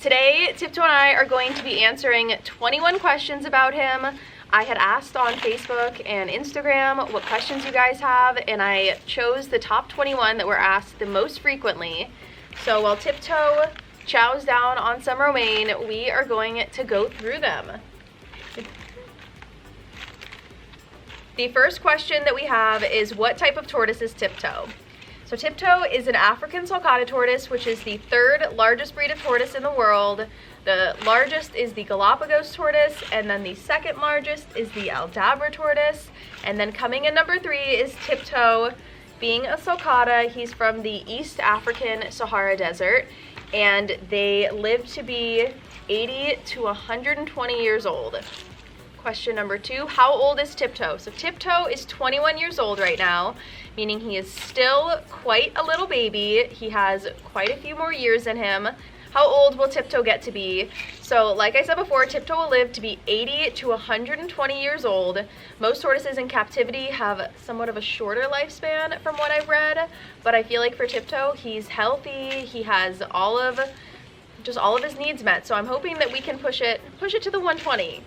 Today, Tiptoe and I are going to be answering 21 questions about him. I had asked on Facebook and Instagram what questions you guys have, and I chose the top 21 that were asked the most frequently. So while Tiptoe chows down on some romaine, we are going to go through them. The first question that we have is, what type of tortoise is Tiptoe? So Tiptoe is an African sulcata tortoise, which is the third largest breed of tortoise in the world. The largest is the Galapagos tortoise, and then the second largest is the Aldabra tortoise. And then coming in number 3 is Tiptoe. Being a sulcata, he's from the East African Sahara Desert, and they live to be 80 to 120 years old. Question number 2, how old is Tiptoe? So Tiptoe is 21 years old right now, meaning he is still quite a little baby. He has quite a few more years in him. How old will Tiptoe get to be? So like I said before, Tiptoe will live to be 80 to 120 years old. Most tortoises in captivity have somewhat of a shorter lifespan from what I've read, but I feel like for Tiptoe, he's healthy. He has all of his needs met. So I'm hoping that we can push it to the 120.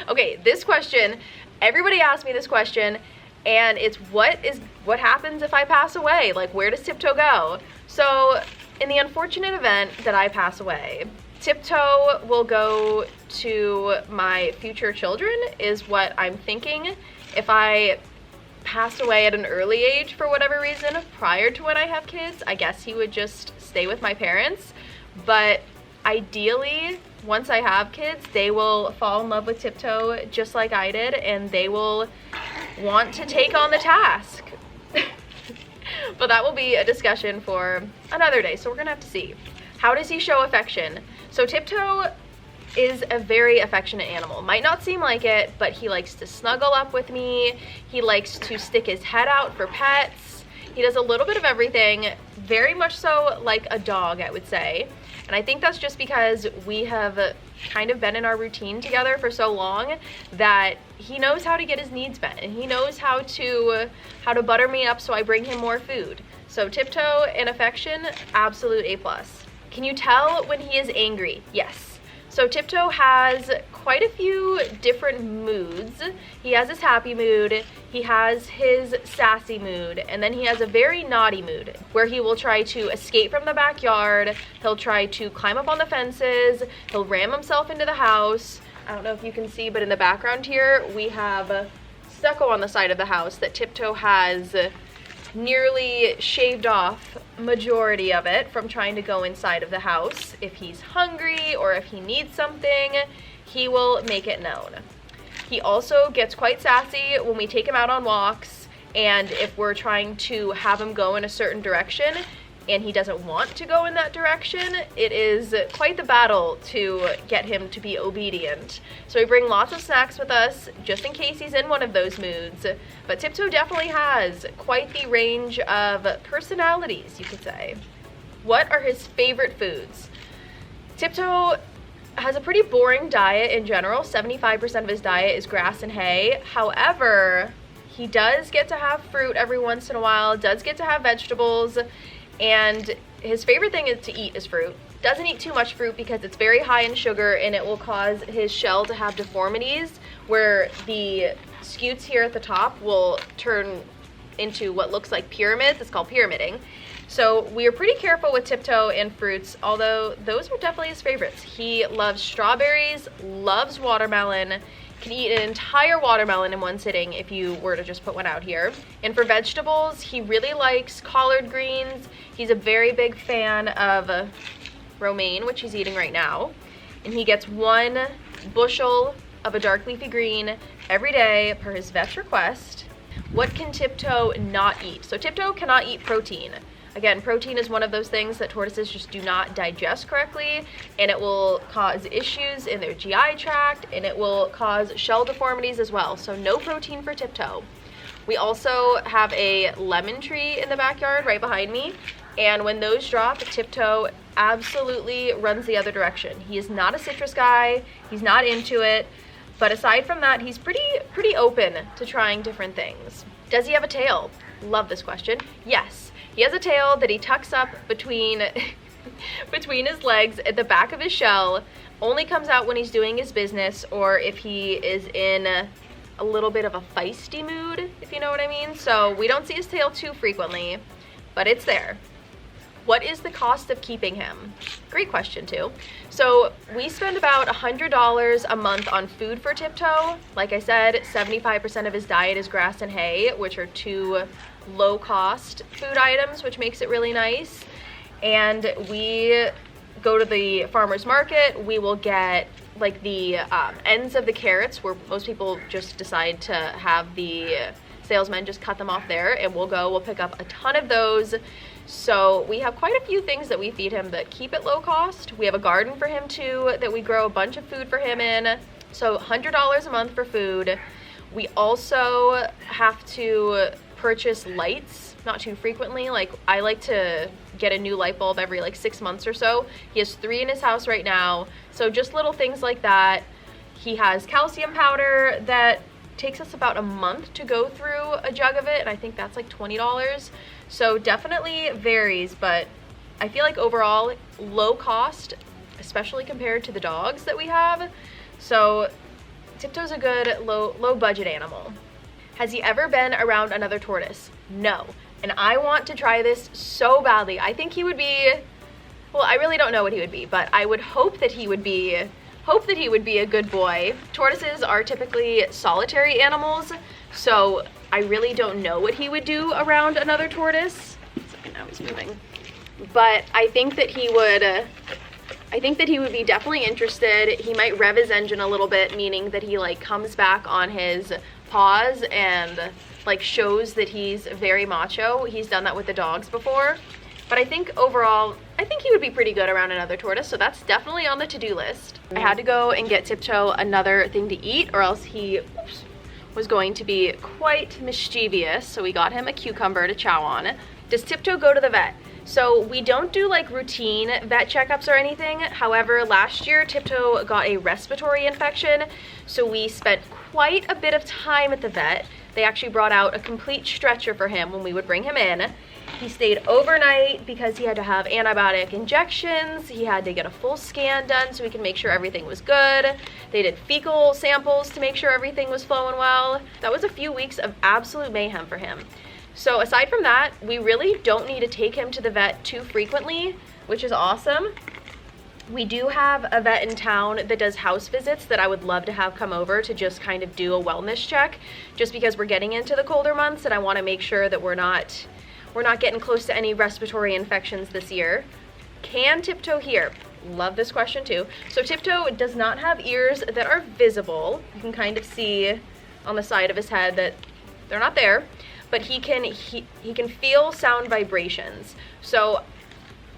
Okay, this question, everybody asked me this question, and it's what happens if I pass away? Like, where does Tiptoe go? So in the unfortunate event that I pass away, Tiptoe will go to my future children, is what I'm thinking. If I pass away at an early age for whatever reason prior to when I have kids, I guess he would just stay with my parents. But ideally, once I have kids, they will fall in love with Tiptoe just like I did, and they will want to take on the task. But that will be a discussion for another day, so we're gonna have to see. How does he show affection? So Tiptoe is a very affectionate animal. Might not seem like it, but he likes to snuggle up with me. He likes to stick his head out for pets. He does a little bit of everything, very much so like a dog, I would say. And I think that's just because we have kind of been in our routine together for so long that he knows how to get his needs met, and he knows how to butter me up so I bring him more food. So Tiptoe in affection, absolute A+. Can you tell when he is angry? Yes. So Tiptoe has quite a few different moods. He has his happy mood, he has his sassy mood, and then he has a very naughty mood where he will try to escape from the backyard, he'll try to climb up on the fences, he'll ram himself into the house. I don't know if you can see, but in the background here, we have stucco on the side of the house that Tiptoe has nearly shaved off majority of it from trying to go inside of the house. If he's hungry or if he needs something, he will make it known. He also gets quite sassy when we take him out on walks, and if we're trying to have him go in a certain direction and he doesn't want to go in that direction, it is quite the battle to get him to be obedient. So we bring lots of snacks with us just in case he's in one of those moods. But Tiptoe definitely has quite the range of personalities, you could say. What are his favorite foods? Tiptoe has a pretty boring diet in general. 75% of his diet is grass and hay. However, he does get to have fruit every once in a while, does get to have vegetables, and his favorite thing is to eat is fruit. Doesn't eat too much fruit because it's very high in sugar and it will cause his shell to have deformities where the scutes here at the top will turn into what looks like pyramids. It's called pyramiding. So we are pretty careful with Tiptoe and fruits, although those are definitely his favorites. He loves strawberries, loves watermelon, can eat an entire watermelon in one sitting if you were to just put one out here. And for vegetables, he really likes collard greens. He's a very big fan of romaine, which he's eating right now. And he gets 1 bushel of a dark leafy green every day per his vet's request. What can Tiptoe not eat? So Tiptoe cannot eat protein. Again, protein is one of those things that tortoises just do not digest correctly, and it will cause issues in their GI tract, and it will cause shell deformities as well. So no protein for Tiptoe. We also have a lemon tree in the backyard right behind me, and when those drop, Tiptoe absolutely runs the other direction. He is not a citrus guy, he's not into it, but aside from that, he's pretty open to trying different things. Does he have a tail? Love this question. Yes. He has a tail that he tucks up between between his legs at the back of his shell. Only comes out when he's doing his business or if he is in a little bit of a feisty mood, if you know what I mean. So we don't see his tail too frequently, but it's there. What is the cost of keeping him? Great question too. So we spend about $100 a month on food for Tiptoe. Like I said, 75% of his diet is grass and hay, which are two low cost food items, which makes it really nice. And we go to the farmer's market. We will get like the ends of the carrots, where most people just decide to have the salesmen just cut them off there, and we'll pick up a ton of those. So we have quite a few things that we feed him that keep it low cost. We have a garden for him too that we grow a bunch of food for him in. So $100 a month for food. We also have to purchase lights, not too frequently. Like I like to get a new light bulb every like 6 months or so. He has 3 in his house right now. So just little things like that. He has calcium powder that takes us about a month to go through a jug of it, and I think that's like $20. So definitely varies, but I feel like overall low cost, especially compared to the dogs that we have. So Tiptoe's a good low budget animal. Has he ever been around another tortoise? No. And I want to try this so badly. I think he would be, well, I really don't know what he would be, but I would hope that he would be a good boy. Tortoises are typically solitary animals, so I really don't know what he would do around another tortoise. Sorry, now he's moving. But I think that he would be definitely interested. He might rev his engine a little bit, meaning that he like comes back on his paws and like shows that he's very macho. He's done that with the dogs before. But I think overall, I think he would be pretty good around another tortoise, so that's definitely on the to-do list. I had to go and get Tiptoe another thing to eat, or else he was going to be quite mischievous, so we got him a cucumber to chow on. Does Tiptoe go to the vet? So we don't do like routine vet checkups or anything. However, last year Tiptoe got a respiratory infection, so we spent quite a bit of time at the vet. They actually brought out a complete stretcher for him when we would bring him in. He stayed overnight because he had to have antibiotic injections. He had to get a full scan done so we could make sure everything was good. They did fecal samples to make sure everything was flowing well. That was a few weeks of absolute mayhem for him. So aside from that, we really don't need to take him to the vet too frequently, which is awesome. We do have a vet in town that does house visits that I would love to have come over to just kind of do a wellness check, just because we're getting into the colder months and I want to make sure that we're not getting close to any respiratory infections this year. Can Tiptoe hear? Love this question too. So Tiptoe does not have ears that are visible. You can kind of see on the side of his head that they're not there, but he can feel sound vibrations. So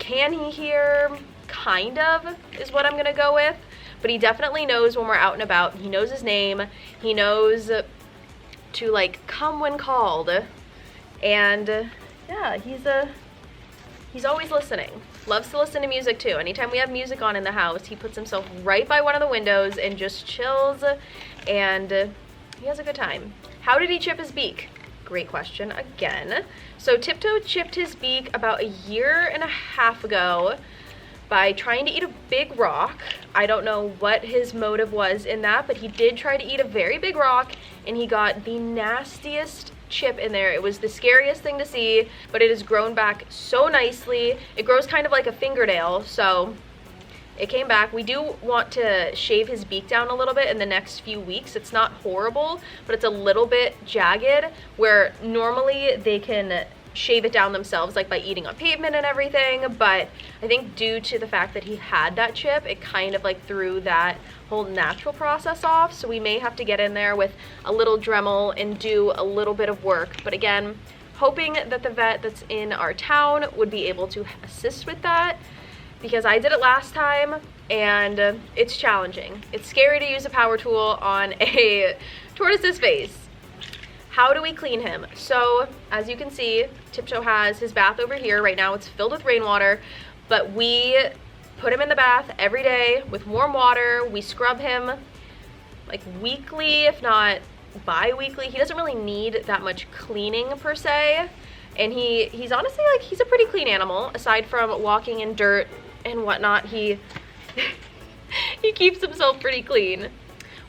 can he hear? Kind of is what I'm gonna go with, but he definitely knows when we're out and about. He knows his name. He knows to like come when called, and yeah, he's always listening. Loves to listen to music too. Anytime we have music on in the house, he puts himself right by one of the windows and just chills, and he has a good time. How did he chip his beak? Great question again. So Tiptoe chipped his beak about 1.5 years ago by trying to eat a big rock. I don't know what his motive was in that, but he did try to eat a very big rock, and he got the nastiest chip in there. It was the scariest thing to see, but it has grown back so nicely. It grows kind of like a fingernail, so it came back. We do want to shave his beak down a little bit in the next few weeks. It's not horrible, but it's a little bit jagged, where normally they can shave it down themselves, like by eating on pavement and everything, but I think due to the fact that he had that chip, it kind of like threw that whole natural process off, so we may have to get in there with a little Dremel and do a little bit of work. But again, hoping that the vet that's in our town would be able to assist with that, because I did it last time and it's challenging. It's scary to use a power tool on a tortoise's face. How do we clean him? So as you can see, Tiptoe has his bath over here. Right now it's filled with rainwater, but we put him in the bath every day with warm water. We scrub him like weekly, if not bi-weekly. He doesn't really need that much cleaning per se. And he's honestly, like, he's a pretty clean animal. Aside from walking in dirt and whatnot, he keeps himself pretty clean.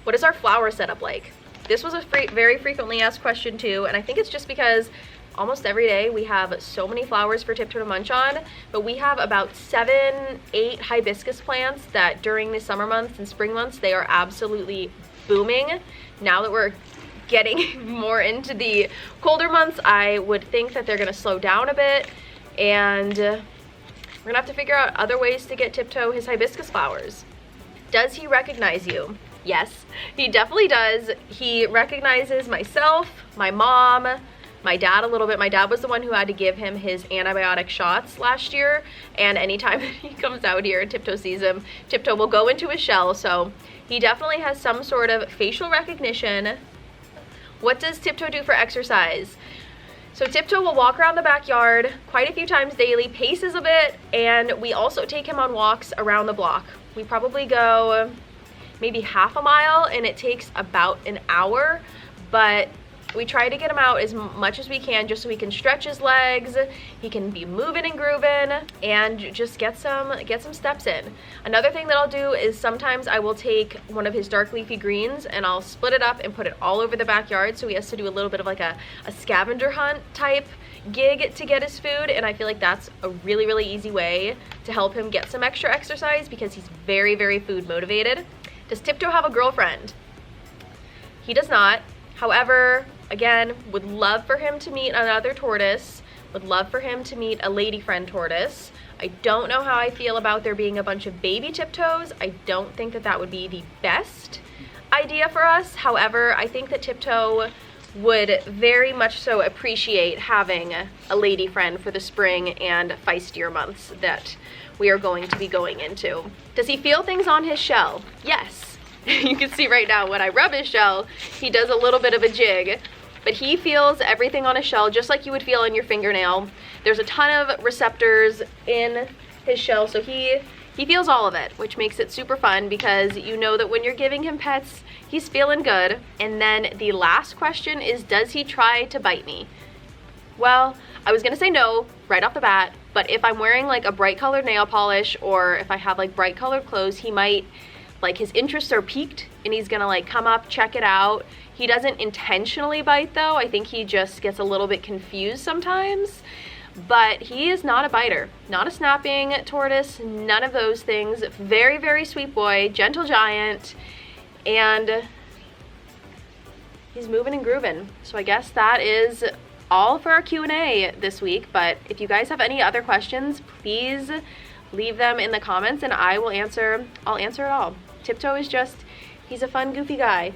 What is our flower setup like? This was a very frequently asked question too, and I think it's just because almost every day we have so many flowers for Tiptoe to munch on, but we have about 7-8 hibiscus plants that during the summer months and spring months, they are absolutely booming. Now that we're getting more into the colder months, I would think that they're gonna slow down a bit, and we're gonna have to figure out other ways to get Tiptoe his hibiscus flowers. Does he recognize you? Yes, he definitely does. He recognizes myself, my mom, my dad a little bit. My dad was the one who had to give him his antibiotic shots last year, and anytime he comes out here and Tiptoe sees him, Tiptoe will go into his shell, so he definitely has some sort of facial recognition. What does Tiptoe do for exercise? So Tiptoe will walk around the backyard quite a few times daily, paces a bit, and we also take him on walks around the block. We probably go maybe half a mile, and it takes about an hour, but we try to get him out as much as we can just so he can stretch his legs, he can be moving and grooving, and just get some steps in. Another thing that I'll do is sometimes I will take one of his dark leafy greens and I'll split it up and put it all over the backyard, so he has to do a little bit of like a scavenger hunt type gig to get his food, and I feel like that's a really easy way to help him get some extra exercise because he's very food motivated. Does Tiptoe have a girlfriend? He does not. However, again, would love for him to meet another tortoise, would love for him to meet a lady friend tortoise. I don't know how I feel about there being a bunch of baby Tiptoes. I don't think that that would be the best idea for us. However, I think that Tiptoe would very much so appreciate having a lady friend for the spring and feistier months that we are going to be going into. Does he feel things on his shell? Yes. You can see right now when I rub his shell, he does a little bit of a jig, but he feels everything on his shell just like you would feel on your fingernail. There's a ton of receptors in his shell, so he feels all of it, which makes it super fun because you know that when you're giving him pets, he's feeling good. And then the last question is, does he try to bite me? Well, I was gonna say no right off the bat, but if I'm wearing like a bright colored nail polish or if I have like bright colored clothes, he might, like, his interests are piqued and he's gonna like come up, check it out. He doesn't intentionally bite though. I think he just gets a little bit confused sometimes, but he is not a biter, not a snapping tortoise, none of those things. Very sweet boy, gentle giant, and he's moving and grooving. So I guess that is all for our Q&A this week, but if you guys have any other questions, please leave them in the comments and I'll answer it all. Tiptoe is just, he's a fun, goofy guy.